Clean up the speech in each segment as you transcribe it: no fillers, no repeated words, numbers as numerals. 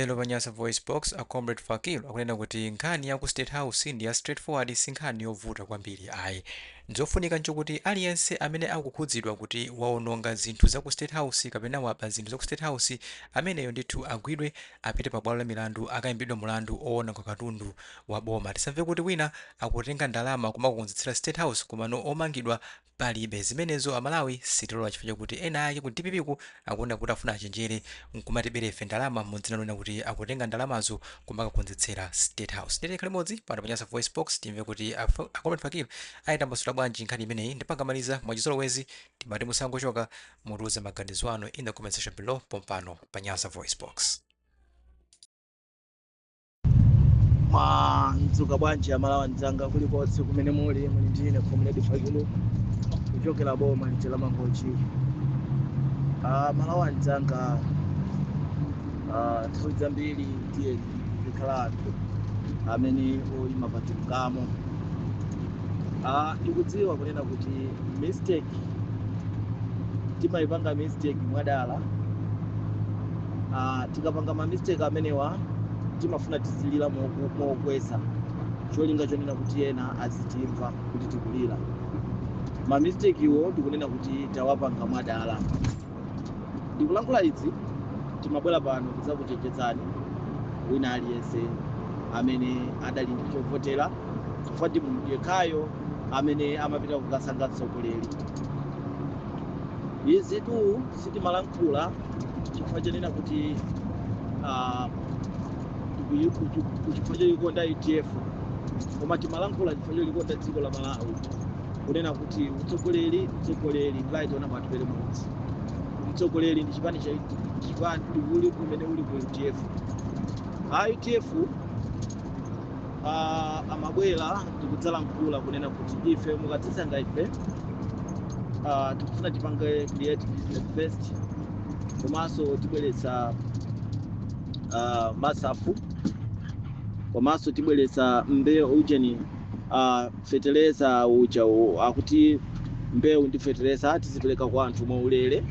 Lero Panyasa Voice Box a Comrade Fakil akunena kuti nkhani ya ku State House ndi ya straightforward, si nkhani yovuta kwambiri ayi. Nzofunika nchokuti aliyense amene akukhudzidwa kuti waononga zinthu za ku State House kapena waba zinthu za ku State House, ameneyo ndithu agwidwe apite pa bwalo la milandu akayimbidwa mulandu owononga katundu wa boma. Tisamve kuti wina akutenga ndalama kumakukonzetsera State House komano omangidwa palibe. Zimenezo Amalawi sitilola chifukwa chakuti ena ake ku DPP ku akuona kuti afuna achenjere nkumatiberefe ndalama mmodzi nanena kuti akutenga ndalamazo kumakakonzetsera State House. Ndileke limodzi pano Panyasa Voice Box timve kuti Comrade Fakil ayitambasula bwanji nkhani imeneyi. Ndipangamaliza mwachizolowezi timati musangochoka mutiuze maganizo anu in the comment section below pompano Panyasa Voice Box. Mwadzuka bwanji Amalawi anzanga kulikonse kumene muli ndine Comrade Fakil kuchokera boma la Mangochi. Amalawi anzanga nthawi zambiri tiye tikhala anthu amene oyima patilungamo. Ndikudziwa kunena kuti mistake timayipanga mistake mwadala. Tikapanga ma mistake amenewa timafuna tizilira mokweza cholinga chonena kuti ena azitimva kuti tikulira. Ma mistake iwo ndikunena kuti tawapanga mwadala. Ndikulankhula izi timabwera pano kuzakuchenjezani wina aliyense amene adali ndi chovotera chifukwa ndi munthu yekhayo amene amapita kukasankha mtsogoleri. Izi tu sitimalankhula chifukwa chanena kuti chifukwa cholikonda UTF, koma timalankhula chifukwa cholikonda dziko la Malawi kunena kuti utsogoleri mlaitiona panthu pere modzi. Utsogoleri ndi chipani uli kumene uli ku UTF. UTF amabwera ndikudzalankhula kunena kuti ife mukadzisankha ife tikufuna tipange create business first, komanso tibweretsa masafu, komanso tibweretsa mbewu ujeni feteleza uja akuti mbewu ndi feteleza tizipereka kwa anthu mwaulere.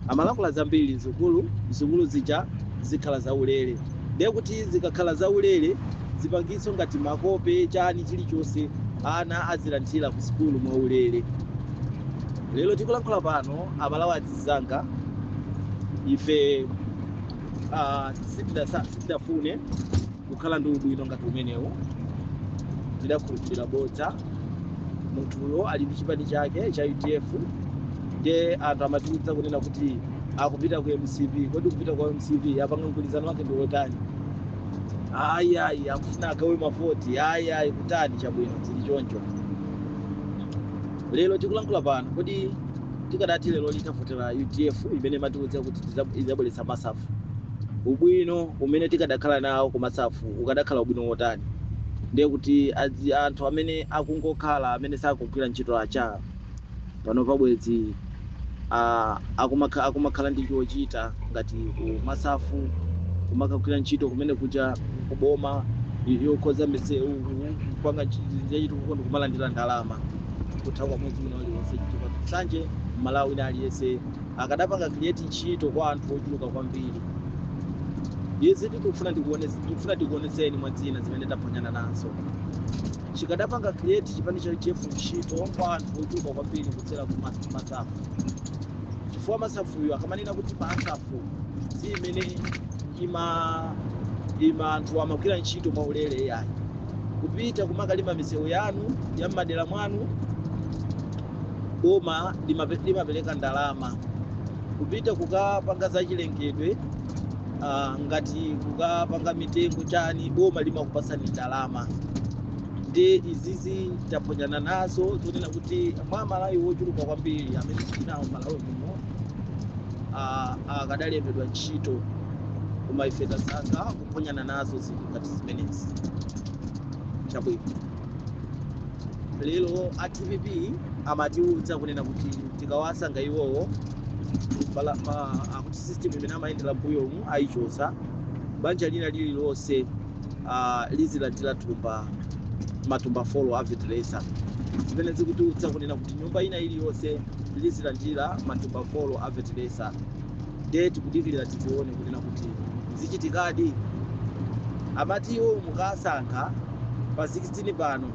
Amalankhula zambiri zikulu zija zikhala zaulere, ndiye kuti zikakhala zaulere zipangiso ngati makope chani chilichonse ana azilandira ku sukulu mwaulere. Lero tikulankhula pano Amalawi anzanga, ife sitidafune kukhala ndi ubwino ngati umenewu. Tidakhulupirira bodza. Munthuyo ali ndi chipani chake cha UTF, ndiye anthu amatiwuza kunena kuti akupita ku MCP. Kodi kupita kwa MCP apanga mgwirizano wake ndi wotani? Ayi akufuna agawe mavoti. Ayi kutani chabwino zili choncho. Lero tikulankhula pano kodi tikadati lero litavotera UTF imene matiwuza kuti izabweretsa masafu, ubwino umene tikadakhala nawo ku masafu ukadakhala ubwino wotani? Ndiye kuti anthu amene akungokhala amene sakugwira ntchito acha pano pabwezi akumakhala ndi chochita ngati ku masafu kumakagwira ntchito kumene kuja kuboma yokhoza misewu kupanga ntchito kukondo kumalandira ndalama kuthawa mwezi wina uliwonse. Chifukwa sanje Malawi wina aliyense akadapanga create ntchito kwa anthu ochuluka kwambiri. Izi tikufuna tikuoneseni mwadzina zimene taponyana nazo. Chikadapanga create chipani cha UTF ntchito kwa anthu ochuluka kwambiri kudzera ku masafu. Chifukwa masafuyo akamanena kuti masafu zimene ima anthu amagwira ntchito mwaulere yayi. Kupita kumakalima misewu yanu ya m'madera mwanu, boma limapereka ndalama. Kupita kukapanga zachilengedwe ngati kukapanga mitengo chani, boma limakupasani ndalama. Ndi izizi taponyana nazo zonena kuti mwa Malawi wochuluka kwambiri amene tinawo Malawi muno akadalembedwa ntchito, koma ife tasankha kuponyana nazo zinthu ngati zimenezi. Chabwino lero TPP amatiwuza kunena kuti tikawasankha iwowo akuti system imene amayendera mbuyomu ayichosa, banja lina lililonse lizilandira matumba folo a fertilizer. Zimene zikutiwuza kunena kuti nyumba ina iliyonse lizilandira matumba folo a fertilizer. Ndiye tikudikirira tizione kunena kuti zichitikadi. Amatiwo mukasankha pa 16 pano,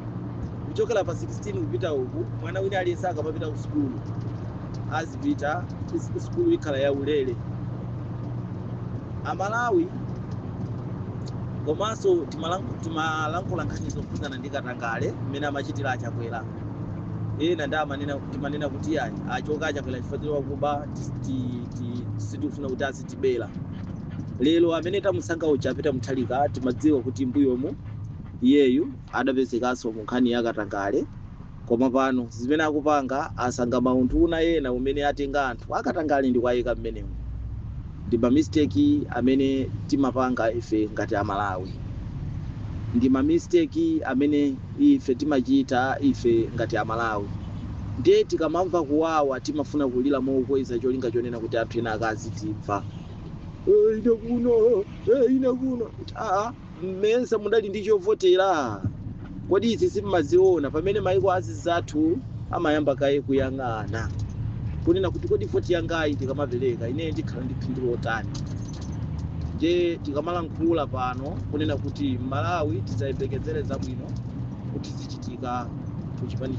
kuchokera pa 16 kupita uku, mwana wina aliyense akamapita ku sukulu azipita sukulu ikhala ya ulere. Amalawi komanso timalankhula nkhani zokhudzana ndi Katangale mmene amachitira achakwera. Ena timanena kuti yani achoka achakwera chifukwa kuba sitifuna kuti azitibera. Lero amene tamusankha uja apita muthalika, timadziwa kuti mbuyomu iyeyu adapezekanso mu nkhani ya Katangale, koma pano zimene akupanga asanga maunduna ena umene atenga anthu akatangale ndi kwayika mmenemu. Ndi ma mistake amene timapanga ife ngati Amalawi, ndi ma mistake amene ife timachita ife ngati Amalawi. Ndiye tikamamva kuwawa timafuna kulira mokweza cholinga chonena kuti anthu ena akazitimva. Ine kuno mmesa mudali ndi chovotera. Kodi izi simaziona pamene maiko azizathu amayamba kaye kuyang'ana kunena kuti kodi voti yangayi tikamapereka ine ndikhala ndi phindu lotani. Je tikamalankhula pano kunena kuti Malawi tizayembekezere zabwino kuti zichitika ku chipani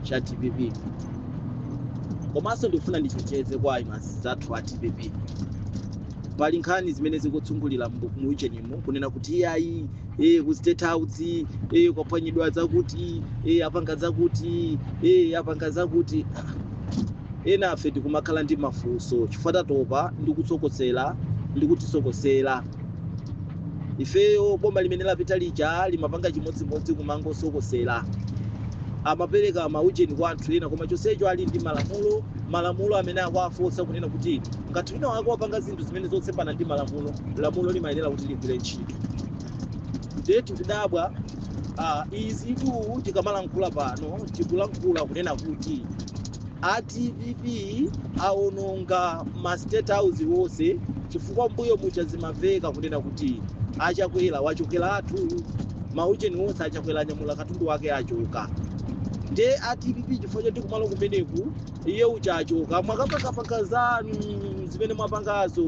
cha TPP. Komanso ndifuna ndichecheze kwa imasi zathu a TPP. Pali nkhani zimene zikutsungulira mu uchenimu kunena kuti iyayi ku State House kwaphwanyidwa zakuti apanga zakuti apanga zakuti. Ena afe tikumakhala ndi mafunso chifukwa tatopa ndi kutisokosera. Ifeyo bomba limene lapita lija limapanga chimodzimodzi kumangosokosera. Amapereka maujeni kwa anthu ena koma chonsecho ali ndi malamulo amene akwafosa kunena kuti ngati wina wako wapanga zinthu zimene zotsempana ndi lamulo limayenera kuti ligwire ntchito. Ndiye tikudabwa izi tu tikamalankhula pano tikulankhula kunena kuti TPP aononga ma State House wonse chifukwa mbuyo mucha zimaveka kunena kuti achakwera wachokeratu maujeni wonse achakwera nyamula katundu wake achoka. Ndiye TPP chifukwa choti kumalo kumeneku iye uchachoka mwakapakapaka zanu zimene mwapangazo.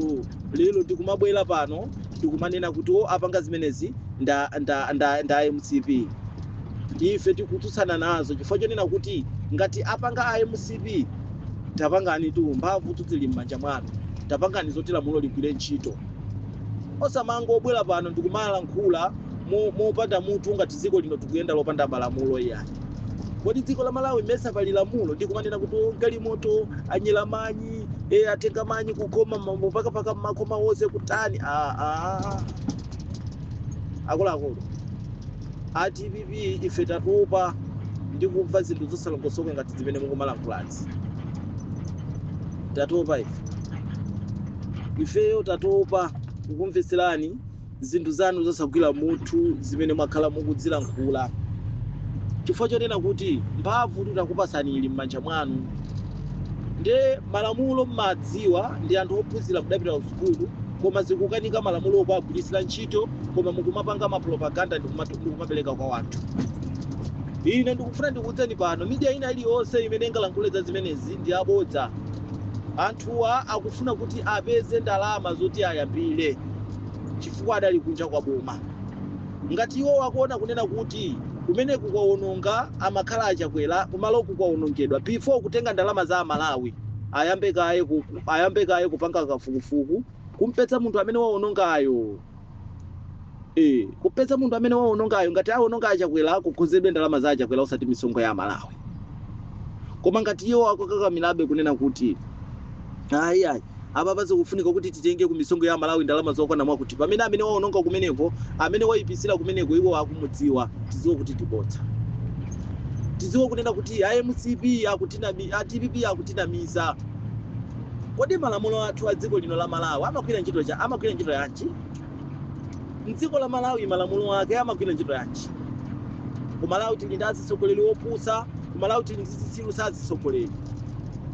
Lero ndikumabwera pano ndikumanena kuti apanga zimenezi nda MCP. Ife tikututsana nazo chifukwa chonena kuti ngati apanga MCP tapangani tu mphamvu tuzili m'manja mwanu, tapangani zoti lamulo ligwire ntchito. Osamango obwera pano ndikumalankhula mopanda mutu ngati dziko lino tikuyenda lopanda malamulo yani. Kodi dziko la Malawi mesa pali lamulo ndikumanena kuti galimoto anyela manyi atenga manyi kukoma mpaka makoma wonse kutani. Akuluakulu TPP ife tatopa ndi kumva zinthu zosalongosoka ngati zimene mukumalankhulazi. Tatopa ifeyo tatopa kukumveserani zinthu zanu zosagwira mutu zimene mwakhala mukudzilankhula. Chifukwa chonena kuti mphamvu titakupasani ili m'manja mwanu. Ndiye malamulo mmadziwa ndi anthu ophunzira kudapita ku sukulu koma zikukanika malamulo okuagwirisira ntchito koma mukumapanga mapropaganda ndikumapereka kwa wanthu. Ine ndikufuna ndikudzeni pano media ina iliyonse imene ingalankhule za zimenezi ndi abodza. Anthuwa akufuna kuti apeze ndalama zoti ayambire chifukwa adali kunja kwa boma. Ngati iwo wakuona kunena kuti kumene kukaononga amakhala achakwera kumalo kukaonongedwa before kutenga ndalama za Malawi ayambe kaye kupanga kafukufuku kumpeza munthu amene waonongayo. Kupeza munthu amene waonongayo ngati aononga achakwera kukhozedwe ndalama za achakwera osati misonkho ya Malawi. Koma ngati iwo akukakamirabe kunena kuti ayi apa pazokufunika kuti titenge ku misonkho ya Malawi ndalama zokwana mwakuti pamene amene waononga kumeneko amene wayipisira kumeneko iwo akumudziwa tiziwe kuti tibodza. Tiziwe kunena kuti MCP TPP akutinamiza. Kodi malamulo athu a dziko lino la Malawi amakwira ntchito yanji? Mdziko la Malawi malamulo ake amakwira ntchito yanji? Ku Malawi tili ndi azisogoleri opusa, ku Malawi tili ndi zitsiru sazisogoleri.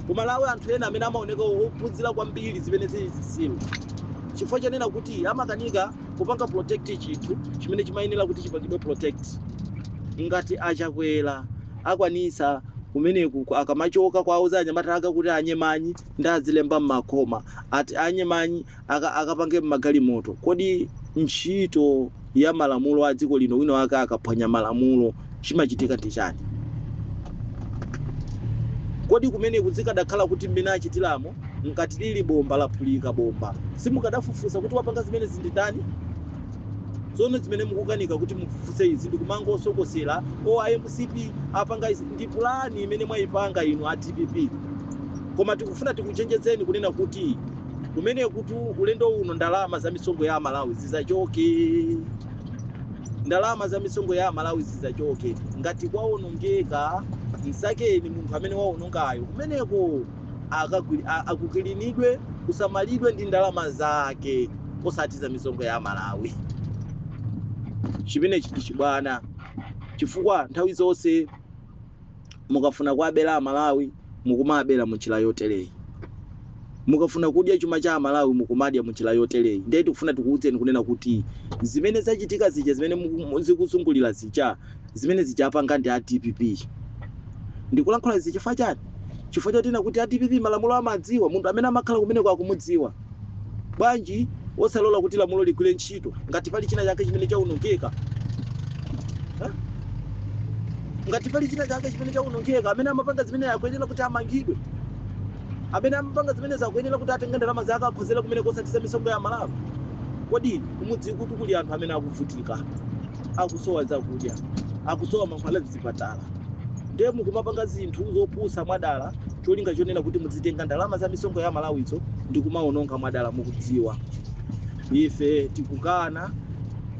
Ku Malawi anthu ena amene amaoneka ophunzira kwambiri zimene zili zitsiru. Chifukwa chanena kuti amakanika kupanga protect chinthu chimene chimayenera kuti chipangidwe protect. Ngati achakwera akwanisa kumeneku akamachoka kwauza anyamata aka kuti anyemanyi ndazilemba mmakoma ati anyemanyi akapange magalimoto. Kodi ntchito ya malamulo a dziko lino wina wake akaphwanya malamulo chimachitika ndi chani? Kodi kumeneku zikadakhala kuti mmene achitiramo ngati lili bomba laphulika bomba, simukadafufuza kuti wapanga zimene zinditani? Zono zimene mukukanika kuti mufufuze izi ndikumangosokosera AMCP apanga izi ndi plani imene mwayipanga inu a TPP. Koma tikufuna tikuchenjezeni kunena kuti kumene kuti ulendo uno ndalama za misongo ya Malawi zizachoke. Ndalama za misongo ya Malawi zizachoke. Ngati kwaonongeka msakeni munthu amene waonongayo kumeneko akukilinidwe kusamalidwe ndi ndalama zake osati za misongo ya Malawi. Chimene chiti chibwana chifukwa nthawi zonse mukafuna kuabera Malawi mukumabera munjira yotereyi, mukafuna kudya chuma cha Malawi mukumadya munjira yotereyi. Ndiye tikufuna tikuudzeni kunena kuti zimene zachitika zija zimene zikuzungulira zija zimene zijapanga ndi a TPP. Ndikulankhula izi chifukwa chani? Chifukwa chotina kuti a TPP malamulo amadziwa, munthu amene amakhala kumeneko akumudziwa. Bwanji osalola kuti lamulo ligwire ntchito ngati pali china chake chimene chaunongeka. Ngati pali china chake chimene chaunongeka, amene amapanga zimene akuyenera kuti amangidwe, amene amapanga zimene zakuyenera kuti atenge ndalama zake akhozera kumene kosatiza misongo ya Malawi. Kodi kumudzi kuti kuli anthu amene akuvutika, akusowa zakudya, akusowa mankhwala mzipatala, ndiye mukumapanga zinthu zopusa mwadala cholinga chonena kuti muzitenga ndalama za misongo ya Malawizo ndi kumaononga mwadala mukudziwa. Ife tikukana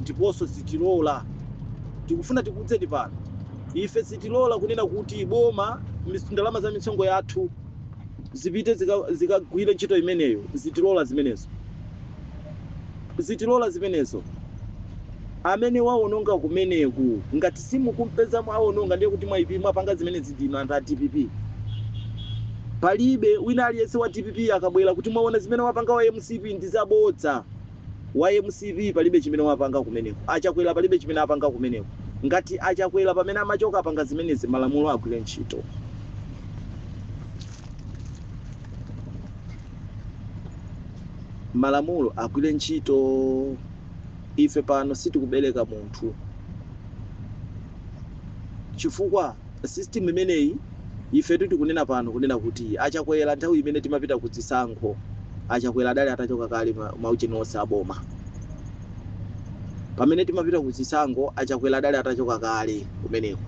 ndiponso sitilola. Tikufuna tikudzeni pano, ife sitilola kunena kuti boma ndalama za misongo yathu zipite zikagwire ntchito imeneyo. Zitilola zimenezo, zitilola zimenezo. Amene waononga kumeneku ngati simukumpeza mwaononga ndiye kuti mwapanga zimene zidino anthu a TPP. Palibe wina aliyense wa TPP akabwera kuti mwaona zimene wapanga wa AMCP ndi zabodza. Wa AMCP palibe chimene wapanga kumeneku. Achakwera palibe chimene apanga kumeneku. Ngati achakwera pamene amachoka apanga zimenezi malamulo agwire ntchito. Malamulo agwire ntchito. Ife pano sitikubereka munthu chifukwa system imeneyi ife tikunena pano kunena kuti achakwera nthawi imene timapita kuzisankho, achakwera adali atachoka kale maucheni onse aboma. Pamene timapita kuzisankho achakwera adali atachoka kale kumeneko.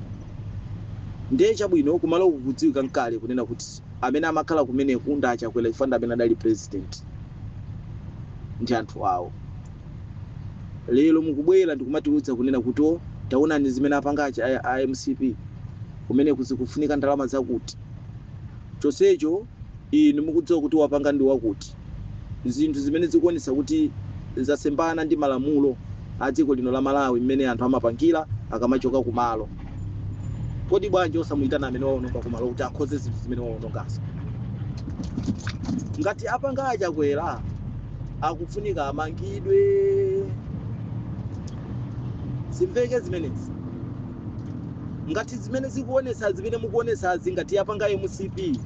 Ndiye chabwino kumalo kudziwika nkale kunena kuti amene amakhala kumeneko ndi achakwera chifukwa amene adali president ndi anthu awo. Lero mukubwera ndikumatiudza kunena kuti taonani zimene apanga AMCP kumene kuzikufunika ndalama zakuti. Chonsecho inu mukudziwa kuti wapanga ndi wakuti. Zinthu zimene zikuonesa kuti zasembana ndi malamulo a dziko lino la Malawi mmene anthu amapangira akamachoka kumalo. Kodi bwanji osamuyitana amene waononga kumalo kuti akhoze zinthu zimene waonongazo? Ngati apanga achakwera akufunika amangidwe. Simveke zimenezi. Ngati zimene zikuonesa zimene mukuonesa ngati yapanga AMCP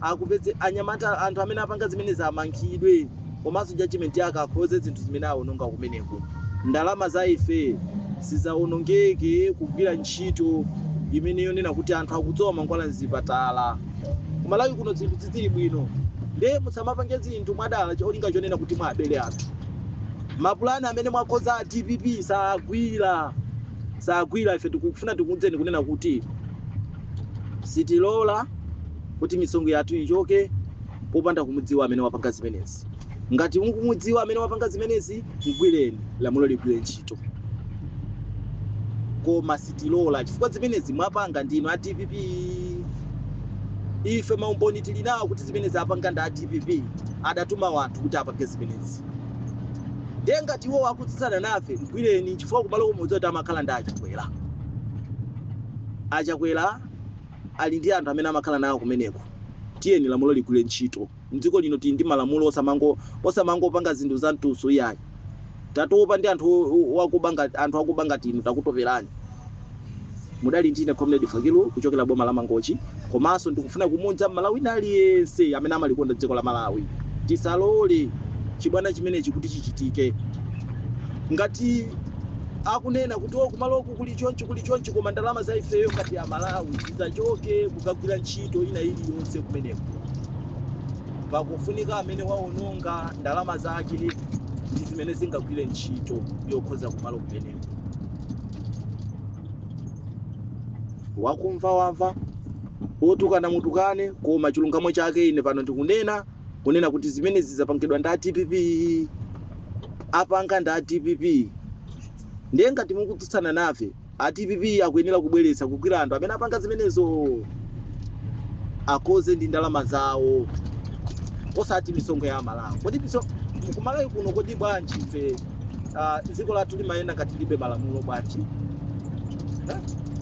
akupeze anyamata anthu amene apanga zimene zamangidwe komanso judgment yake akhoze zinthu zimene aononga kumeneko. Ndalama za ife sizaonongeke kugwira ntchito imene yonena kuti anthu akudzowa mankhwala mzipatala. Kumalawi kuno zinthu zizili bwino. Ndiye musamapange zinthu mwadala cholinga chonena kuti mwabere anthu. Mapulani amene mwakhoza a TPP sagwira ife tikufuna tikudzeni kunena kuti sitilola kuti misongo yathu ichoke popanda kumudziwa amene wapanga zimenezi. Ngati mukumudziwa amene wapanga zimenezi mugwireni lamulo ligwire ntchito. Koma sitilola chifukwa zimenezi mwapanga ndino a TPP. Ife maumboni tili nawo kuti zimenezi apanga ndi a TPP adatuma wanthu kuti apange zimenezi. Ndiye ngati iwo akutsutsana nafe mgwireni chifukwa kumalo kumudzi kuti amakhala ndi achakwera. Achakwera ali ndi anthu amene amakhala nawo kumeneko. Tiyeni lamulo ligwire ntchito. Mdziko lino tili ndi malamulo osamangopanga zinthu za mtuso iyayi. Tatopa ndi anthu akubanga tinu takutoperani. Mudali ndine Comrade Fakilu kuchokera boma la Mangochi. komanso ndikufuna kumudza Malawi aliyense amene amalikonda dziko la Malawi, tisalole chibwana chimenechi kuti chichitike. Ngati akunena kuti kumaloku kuli chonchi koma ndalama za ifeyo ngati ya Malawi tidzachoke kukagwira ntchito ina iliyonse kumeneko. Pakufunika amene waononga ndalama zake ndi zimene zingagwire ntchito yokhoza kumalo kumeneko. Wakumva wamva, otukana mutukane, koma chilungamo chake ine pano ndikunena kuti zimene zizapangidwa ndi TPP, apanga ndi TPP. Ndiye ngati mukutsutsana nafe, TPP akuyenera kubweretsa kugwira anthu amene apanga zimenezo akoze ndi ndalama zawo, osati misongo ya Malawi. Kodi kumalawi kuno kodi bwanji ife dziko lathu limayenda ngati libe malamulo bwanji?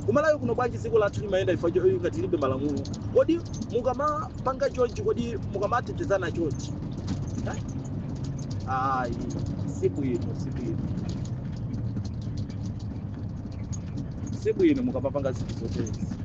Kumalawi kuno bwanji dziko lathu limayenda ife ngati libe malamulo? Kodi mukamapanga chonchi, kodi mukamatetezana chonchi? Ayi, siku ino mukapapanga zinthu zotezi.